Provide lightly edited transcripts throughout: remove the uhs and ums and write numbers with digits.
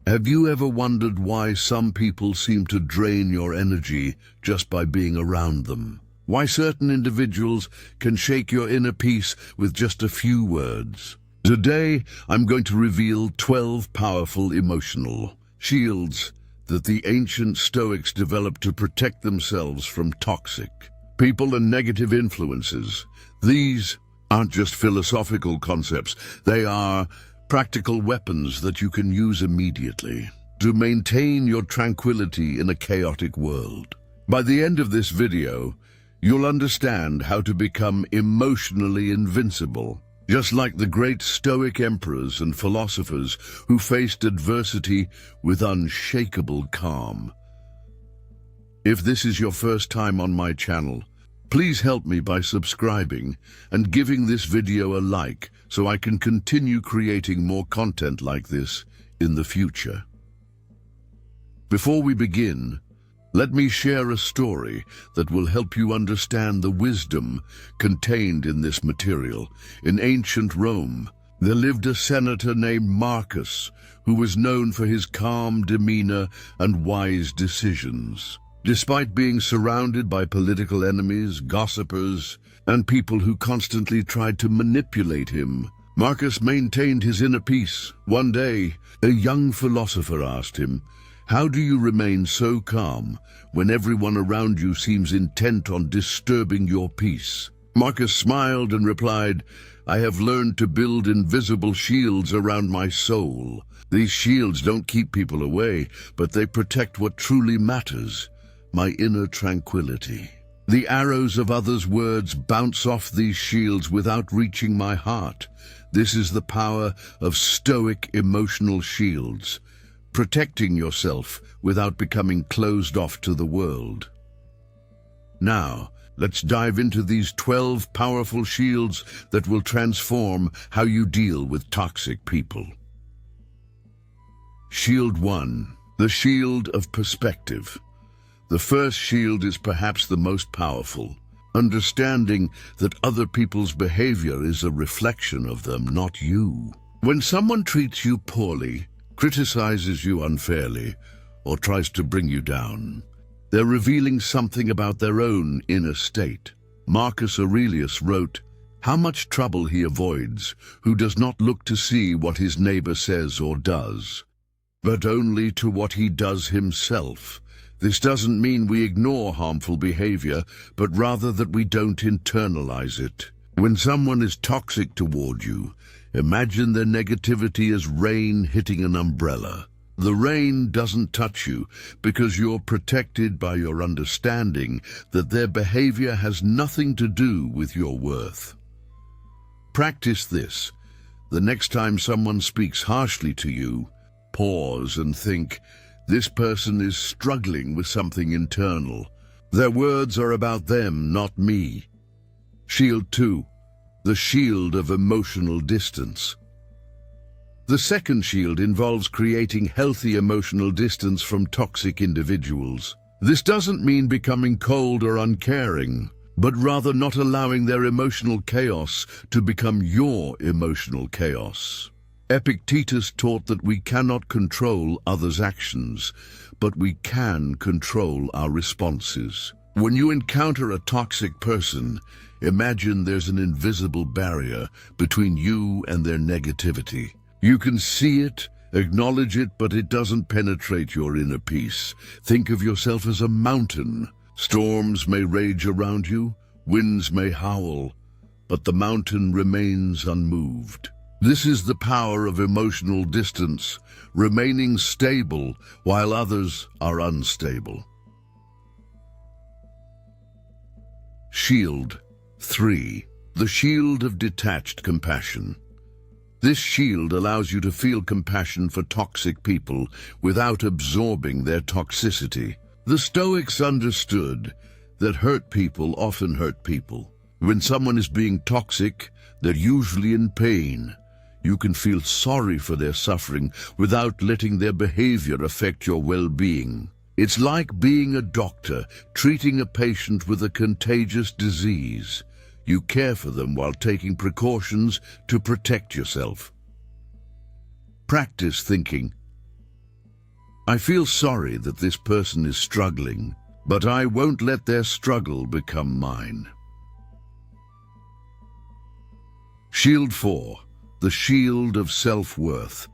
Have you ever wondered why some people seem to drain your energy just by being around them? Why certain individuals can shake your inner peace with just a few words? Today, I'm going to reveal 12 powerful emotional shields that the ancient Stoics developed to protect themselves from toxic people and negative influences. These aren't just philosophical concepts, they are practical weapons that you can use immediately to maintain your tranquility in a chaotic world. By the end of this video, you'll understand how to become emotionally invincible, just like the great Stoic emperors and philosophers who faced adversity with unshakable calm. If this is your first time on my channel, please help me by subscribing and giving this video a like so I can continue creating more content like this in the future. Before we begin, let me share a story that will help you understand the wisdom contained in this material. In ancient Rome, there lived a senator named Marcus, who was known for his calm demeanor and wise decisions. Despite being surrounded by political enemies, gossipers, and people who constantly tried to manipulate him, Marcus maintained his inner peace. One day, a young philosopher asked him, "How do you remain so calm when everyone around you seems intent on disturbing your peace?" Marcus smiled and replied, "I have learned to build invisible shields around my soul. These shields don't keep people away, but they protect what truly matters, my inner tranquility. The arrows of others' words bounce off these shields without reaching my heart. This is the power of Stoic emotional shields, protecting yourself without becoming closed off to the world." Now, let's dive into these 12 powerful shields that will transform how you deal with toxic people. Shield 1. The shield of perspective. The first shield is perhaps the most powerful. Understanding that other people's behavior is a reflection of them, not you. When someone treats you poorly, criticizes you unfairly, or tries to bring you down, they're revealing something about their own inner state. Marcus Aurelius wrote, "How much trouble he avoids who does not look to see what his neighbor says or does, but only to what he does himself." This doesn't mean we ignore harmful behavior, but rather that we don't internalize it. When someone is toxic toward you, imagine their negativity as rain hitting an umbrella. The rain doesn't touch you because you're protected by your understanding that their behavior has nothing to do with your worth. Practice this. The next time someone speaks harshly to you, pause and think, "This person is struggling with something internal. Their words are about them, not me." Shield 2. The shield of emotional distance. The second shield involves creating healthy emotional distance from toxic individuals. This doesn't mean becoming cold or uncaring, but rather not allowing their emotional chaos to become your emotional chaos. Epictetus taught that we cannot control others' actions, but we can control our responses. When you encounter a toxic person, imagine there's an invisible barrier between you and their negativity. You can see it, acknowledge it, but it doesn't penetrate your inner peace. Think of yourself as a mountain. Storms may rage around you, winds may howl, but the mountain remains unmoved. This is the power of emotional distance, remaining stable while others are unstable. Shield 3. The shield of detached compassion. This shield allows you to feel compassion for toxic people without absorbing their toxicity. The Stoics understood that hurt people often hurt people. When someone is being toxic, they're usually in pain. You can feel sorry for their suffering without letting their behavior affect your well-being. It's like being a doctor treating a patient with a contagious disease. You care for them while taking precautions to protect yourself. Practice thinking, I feel sorry that this person is struggling, but I won't let their struggle become mine. Shield 4. The shield of self-worth.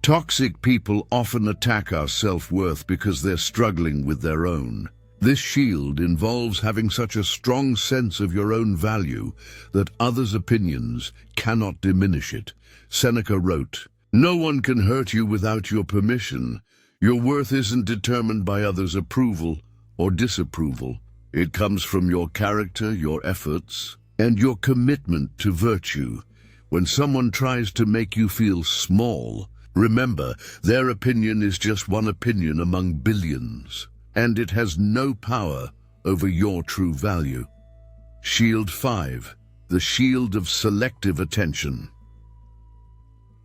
Toxic people often attack our self-worth because they're struggling with their own. This shield involves having such a strong sense of your own value that others' opinions cannot diminish it. Seneca wrote, "No one can hurt you without your permission. Your worth isn't determined by others' approval or disapproval. It comes from your character, your efforts, and your commitment to virtue. When someone tries to make you feel small, remember, their opinion is just one opinion among billions, and it has no power over your true value." Shield 5. The shield of selective attention.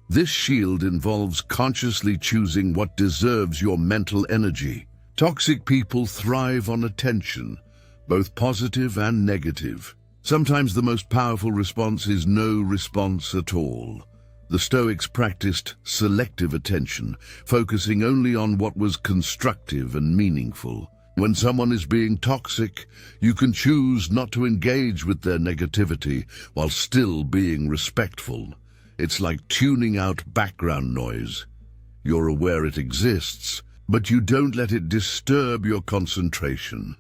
This shield involves consciously choosing what deserves your mental energy. Toxic people thrive on attention, both positive and negative. Sometimes the most powerful response is no response at all. The Stoics practiced selective attention, focusing only on what was constructive and meaningful. When someone is being toxic, you can choose not to engage with their negativity while still being respectful. It's like tuning out background noise. You're aware it exists, but you don't let it disturb your concentration.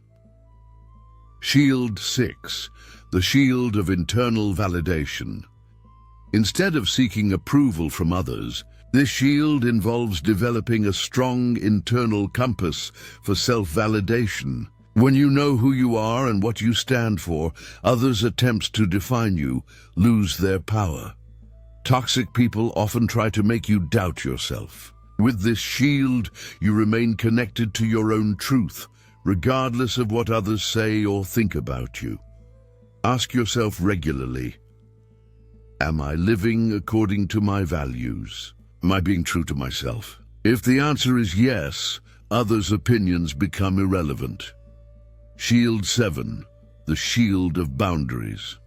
Shield 6. The shield of internal validation. Instead of seeking approval from others, this shield involves developing a strong internal compass for self-validation. When you know who you are and what you stand for, others' attempts to define you lose their power. Toxic people often try to make you doubt yourself. With this shield, you remain connected to your own truth, regardless of what others say or think about you. Ask yourself regularly, am I living according to my values? Am I being true to myself? If the answer is yes, others' opinions become irrelevant. Shield 7. The shield of boundaries.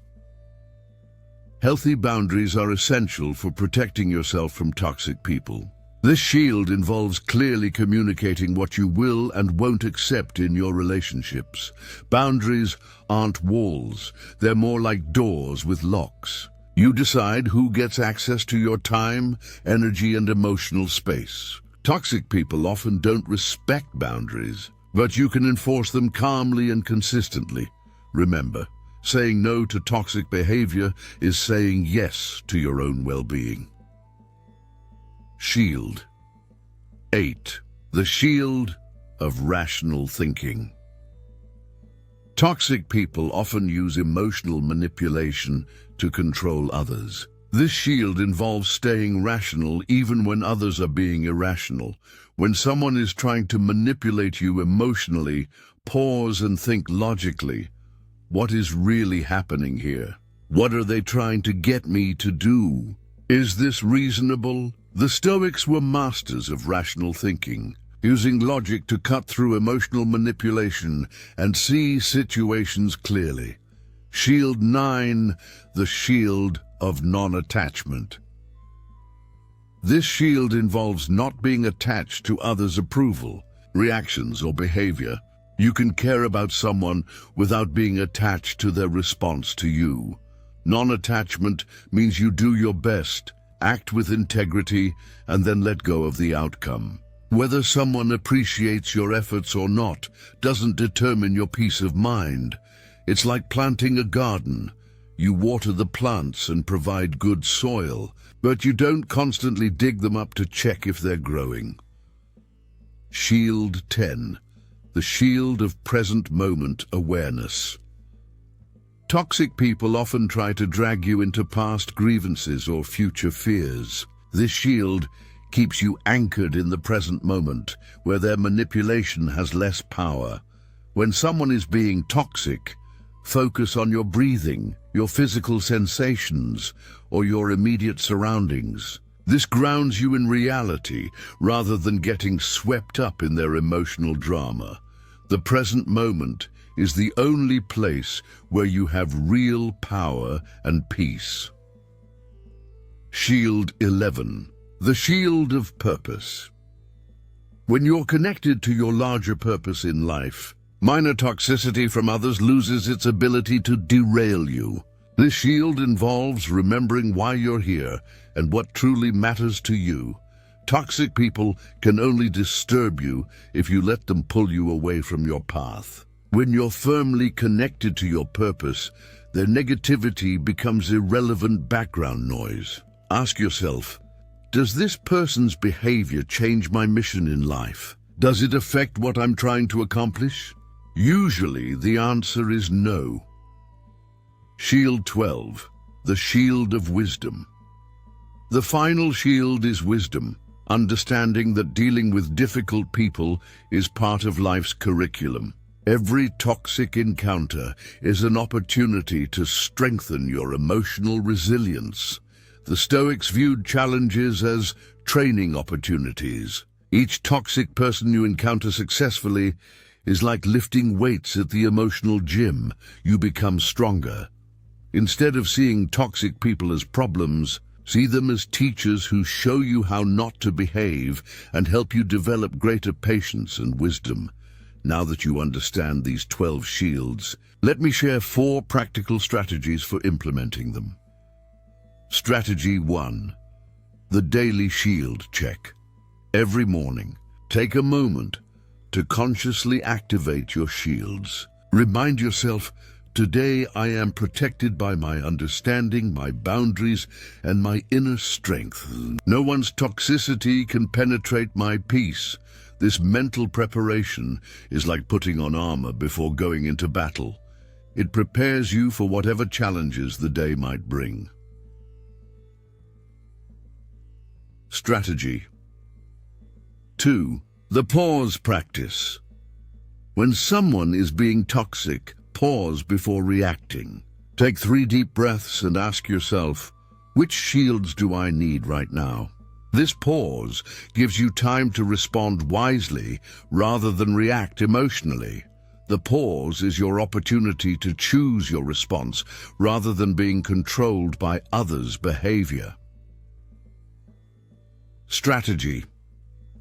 Healthy boundaries are essential for protecting yourself from toxic people. This shield involves clearly communicating what you will and won't accept in your relationships. Boundaries aren't walls, they're more like doors with locks. You decide who gets access to your time, energy, and emotional space. Toxic people often don't respect boundaries, but you can enforce them calmly and consistently. Remember, saying no to toxic behavior is saying yes to your own well-being. Shield 8. The shield of rational thinking. Toxic people often use emotional manipulation to control others. This shield involves staying rational even when others are being irrational. When someone is trying to manipulate you emotionally, pause and think logically. What is really happening here? What are they trying to get me to do? Is this reasonable? The Stoics were masters of rational thinking, using logic to cut through emotional manipulation and see situations clearly. Shield 9. The shield of non-attachment. This shield involves not being attached to others' approval, reactions, or behavior. You can care about someone without being attached to their response to you. Non-attachment means you do your best, act with integrity, and then let go of the outcome. Whether someone appreciates your efforts or not doesn't determine your peace of mind. It's like planting a garden. You water the plants and provide good soil, but you don't constantly dig them up to check if they're growing. Shield 10. The shield of present moment awareness. Toxic people often try to drag you into past grievances or future fears. This shield keeps you anchored in the present moment, where their manipulation has less power. When someone is being toxic, focus on your breathing, your physical sensations, or your immediate surroundings. This grounds you in reality rather than getting swept up in their emotional drama. The present moment is the only place where you have real power and peace. Shield 11. The shield of purpose. When you're connected to your larger purpose in life, minor toxicity from others loses its ability to derail you. This shield involves remembering why you're here and what truly matters to you. Toxic people can only disturb you if you let them pull you away from your path. When you're firmly connected to your purpose, their negativity becomes irrelevant background noise. Ask yourself, does this person's behavior change my mission in life? Does it affect what I'm trying to accomplish? Usually, the answer is no. Shield 12, the shield of wisdom. The final shield is wisdom, understanding that dealing with difficult people is part of life's curriculum. Every toxic encounter is an opportunity to strengthen your emotional resilience. The Stoics viewed challenges as training opportunities. Each toxic person you encounter successfully is like lifting weights at the emotional gym. You become stronger. Instead of seeing toxic people as problems, see them as teachers who show you how not to behave and help you develop greater patience and wisdom. Now that you understand these 12 shields, let me share 4 practical strategies for implementing them. Strategy 1. The daily shield check. Every morning, take a moment to consciously activate your shields. Remind yourself, today I am protected by my understanding, my boundaries, and my inner strength. No one's toxicity can penetrate my peace. This mental preparation is like putting on armor before going into battle. It prepares you for whatever challenges the day might bring. Strategy 2. The pause practice. When someone is being toxic, pause before reacting. Take 3 deep breaths and ask yourself, which shields do I need right now? This pause gives you time to respond wisely rather than react emotionally. The pause is your opportunity to choose your response rather than being controlled by others' behavior. Strategy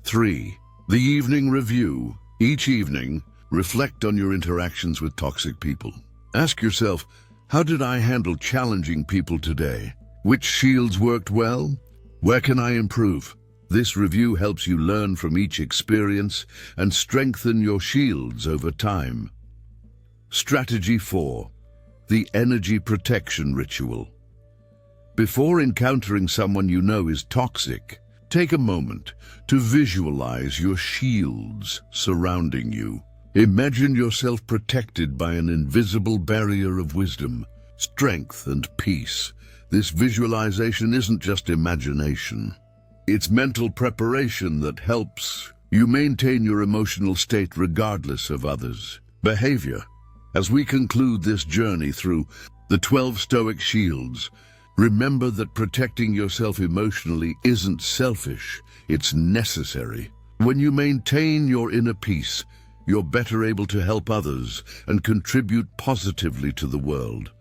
3. The evening review. Each evening, reflect on your interactions with toxic people. Ask yourself, how did I handle challenging people today? Which shields worked well? Where can I improve? This review helps you learn from each experience and strengthen your shields over time. Strategy 4. The energy protection ritual. Before encountering someone you know is toxic, take a moment to visualize your shields surrounding you. Imagine yourself protected by an invisible barrier of wisdom, strength, and peace. This visualization isn't just imagination. It's mental preparation that helps you maintain your emotional state regardless of others' behavior. As we conclude this journey through the 12 Stoic shields, remember that protecting yourself emotionally isn't selfish, it's necessary. When you maintain your inner peace, you're better able to help others and contribute positively to the world.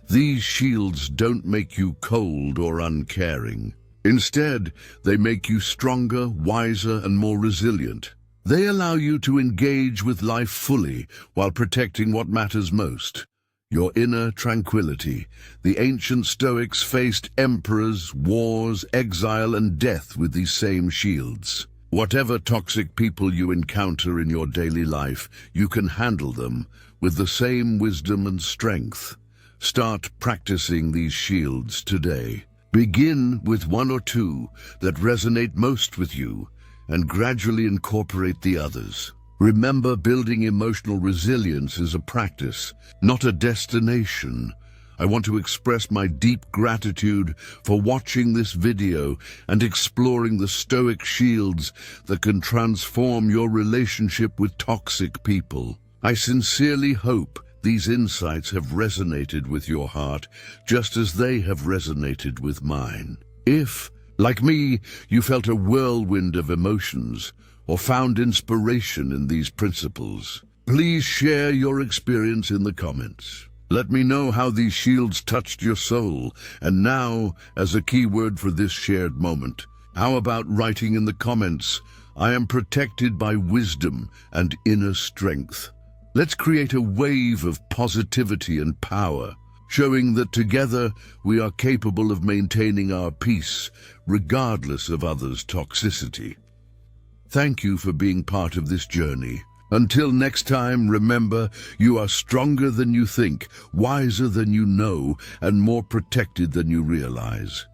These shields don't make you cold or uncaring. Instead, they make you stronger, wiser, and more resilient. They allow you to engage with life fully while protecting what matters most: your inner tranquility. The ancient Stoics faced emperors, wars, exile, and death with these same shields. Whatever toxic people you encounter in your daily life, you can handle them with the same wisdom and strength. Start practicing these shields today. Begin with 1 or 2 that resonate most with you, and gradually incorporate the others. Remember, building emotional resilience is a practice, not a destination. I want to express my deep gratitude for watching this video and exploring the Stoic shields that can transform your relationship with toxic people. I sincerely hope these insights have resonated with your heart, just as they have resonated with mine. If, like me, you felt a whirlwind of emotions or found inspiration in these principles, please share your experience in the comments. Let me know how these shields touched your soul. And now, as a key word for this shared moment, How about writing in the comments, "I am protected by wisdom and inner strength"? Let's create a wave of positivity and power, showing that together we are capable of maintaining our peace, regardless of others' toxicity. Thank you for being part of this journey. Until next time, remember, you are stronger than you think, wiser than you know, and more protected than you realize.